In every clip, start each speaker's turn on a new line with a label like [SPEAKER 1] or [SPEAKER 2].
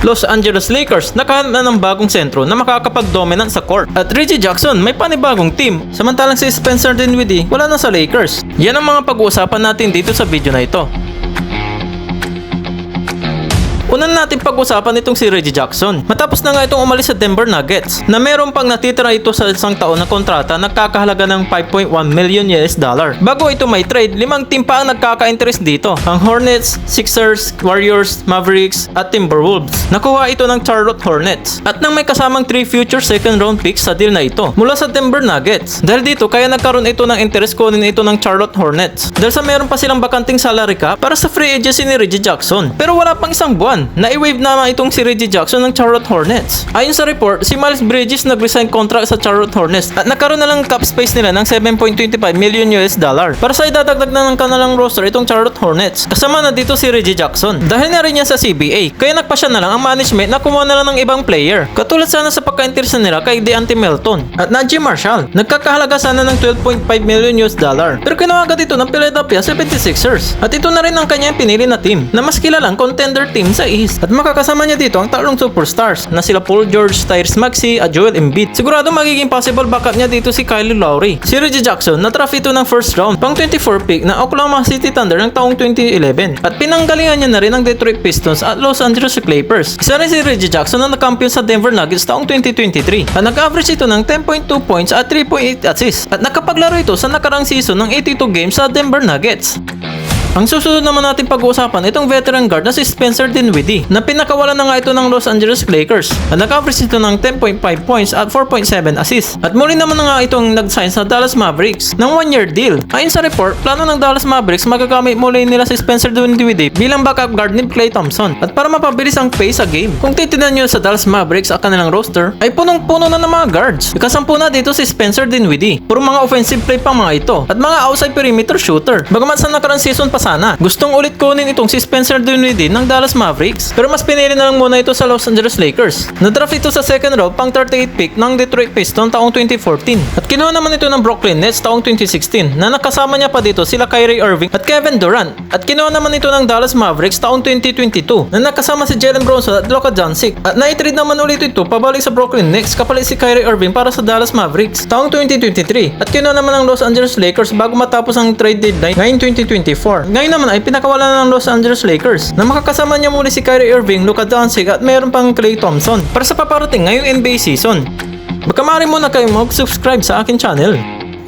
[SPEAKER 1] Los Angeles Lakers nakahanap na ng bagong sentro na makakapag-dominant sa court. At Reggie Jackson may panibagong team. Samantalang si Spencer Dinwiddie wala na sa Lakers. Yan ang mga pag-uusapan natin dito sa video na ito. Unan natin pag-usapan itong si Reggie Jackson. Matapos na nga itong umalis sa Denver Nuggets na meron pang natitira ito sa isang taon na kontrata na kakahalaga ng $5.1 million. Bago ito may trade, 5 team pa ang nagkaka-interest dito. Ang Hornets, Sixers, Warriors, Mavericks at Timberwolves. Nakuha ito ng Charlotte Hornets at nang may kasamang 3 future second round picks sa deal na ito mula sa Denver Nuggets. Dahil dito kaya nagkaroon ito ng interest kunin ito ng Charlotte Hornets. Dahil sa meron pa silang bakanting salary cap para sa free agency ni Reggie Jackson. Pero wala pang isang buwan na i-waive naman itong si Reggie Jackson ng Charlotte Hornets. Ayon sa report, si Miles Bridges nag-resign contract sa Charlotte Hornets at nagkaroon na lang cap space nila ng $7.25 million para sa idadagdag na ng kanilang roster itong Charlotte Hornets. Kasama na dito si Reggie Jackson. Dahil na rin yan sa CBA, kaya nagpasya na lang ang management na kumuha na lang ng ibang player. Katulad sana sa pagka-interest nila kay De'Ante Melton at Najee Marshall. Nagkakahalaga sana ng $12.5 million. Pero kinuha agad ito ng Philadelphia 76ers. At ito na rin ang kanyang pinili na team na mas kilalang contender team sa East. At makakasama niya dito ang tatlong superstars na sila Paul George, Tyrese Maxey at Joel Embiid. Sigurado magiging possible backup niya dito si Kyle Lowry. Si Reggie Jackson na-draft ito ng first round pang 24 pick na Oklahoma City Thunder ng taong 2011 at pinanggalingan niya na rin ang Detroit Pistons at Los Angeles Clippers. Isa rin si Reggie Jackson na nag-champion sa Denver Nuggets taong 2023 at nag-average ito ng 10.2 points at 3.8 assists at nakapaglaro ito sa nakarang season ng 82 games sa Denver Nuggets. Ang susunod naman natin pag-uusapan itong veteran guard na si Spencer Dinwiddie na pinakawalan na nga ito ng Los Angeles Lakers at nag-average ito ng 10.5 points at 4.7 assists at muli naman na nga itong nag-sign sa Dallas Mavericks ng 1-year deal. Ayon sa report, plano ng Dallas Mavericks magagamit muli nila si Spencer Dinwiddie bilang backup guard ni Klay Thompson at para mapabilis ang pace sa game. Kung titignan nyo sa Dallas Mavericks ang kanilang roster ay punong-puno na ng mga guards. Ikasampu na dito si Spencer Dinwiddie. Puro mga offensive play pa mga ito at mga outside perimeter shooter. Bagamat sa nakarang season pa sana, gustong ulit kunin itong si Spencer Dinwiddie ng Dallas Mavericks pero mas pinili na lang muna ito sa Los Angeles Lakers. Na-draft ito sa second round pang 38 pick ng Detroit Pistons taong 2014 at kinuha naman ito ng Brooklyn Nets taong 2016 na nakasama niya pa dito sila Kyrie Irving at Kevin Durant at kinuha naman ito ng Dallas Mavericks taong 2022 na nakasama si Jalen Brunson at Luka Doncic at na-trade naman ulit ito pabalik sa Brooklyn Nets kapalit si Kyrie Irving para sa Dallas Mavericks taong 2023 at kinuha naman ng Los Angeles Lakers bago matapos ang trade deadline ngayong 2024. Ngayon naman ay pinakawalan ng Los Angeles Lakers na makakasama niya muli si Kyrie Irving, Luka Doncic at mayroon pang Klay Thompson para sa paparating ngayong NBA season. Baka maaari muna kayo mag-subscribe sa akin channel.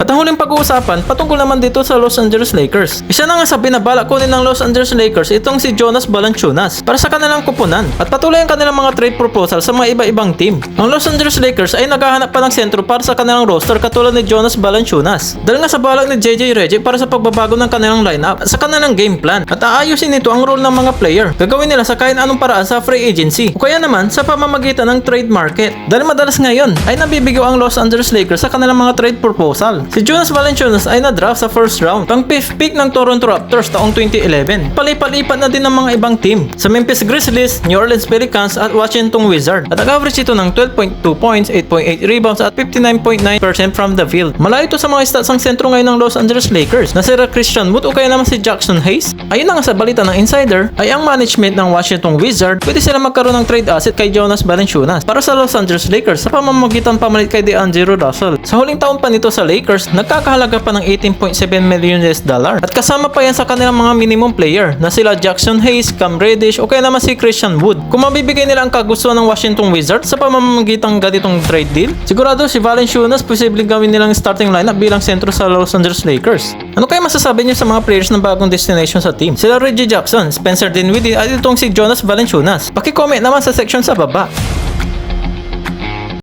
[SPEAKER 1] At ang huling pag-uusapan patungkol naman dito sa Los Angeles Lakers. Isa na nga sa binabala kunin ng Los Angeles Lakers itong si Jonas Valanciunas para sa kanilang kupunan at patuloy ang kanilang mga trade proposal sa mga iba-ibang team. Ang Los Angeles Lakers ay naghahanap pa ng sentro para sa kanilang roster katulad ni Jonas Valanciunas. Dahil nga sa balak ni JJ Redick para sa pagbabago ng kanilang lineup at sa kanilang game plan at aayusin nito ang role ng mga player. Gagawin nila sa kahit anong paraan sa free agency o kaya naman sa pamamagitan ng trade market. Dahil madalas ngayon ay nabibigyo ang Los Angeles Lakers sa kanilang mga trade proposal. Si Jonas Valanciunas ay na-draft sa first round pang 5th pick ng Toronto Raptors taong 2011. Palipat-lipat na din ng mga ibang team sa Memphis Grizzlies, New Orleans Pelicans at Washington Wizards at nag-average ito ng 12.2 points, 8.8 rebounds at 59.9% from the field. Malayo ito sa mga stats ang sentro ngayon ng Los Angeles Lakers na si Christian Wood o kaya naman si Jackson Hayes. Ayun na nga sa balita ng insider ay ang management ng Washington Wizards pwede sila magkaroon ng trade asset kay Jonas Valanciunas para sa Los Angeles Lakers sa pamamagitan pamalit kay DeAngelo Russell. Sa huling taon pa nito sa Lakers, nagkakahalaga pa ng $18.7 million at kasama pa yan sa kanilang mga minimum player na sila Jackson Hayes, Cam Reddish o kaya naman si Christian Wood. Kung mabibigay nila ang kagustuhan ng Washington Wizards sa pamamagitan ganitong trade deal, sigurado si Valanciunas posibleng gawin nilang starting lineup bilang sentro sa Los Angeles Lakers. Ano kaya masasabi niyo sa mga players ng bagong destination sa team? Sila Reggie Jackson, Spencer Dinwiddie at itong si Jonas Valanciunas. Paki-comment naman sa section sa baba.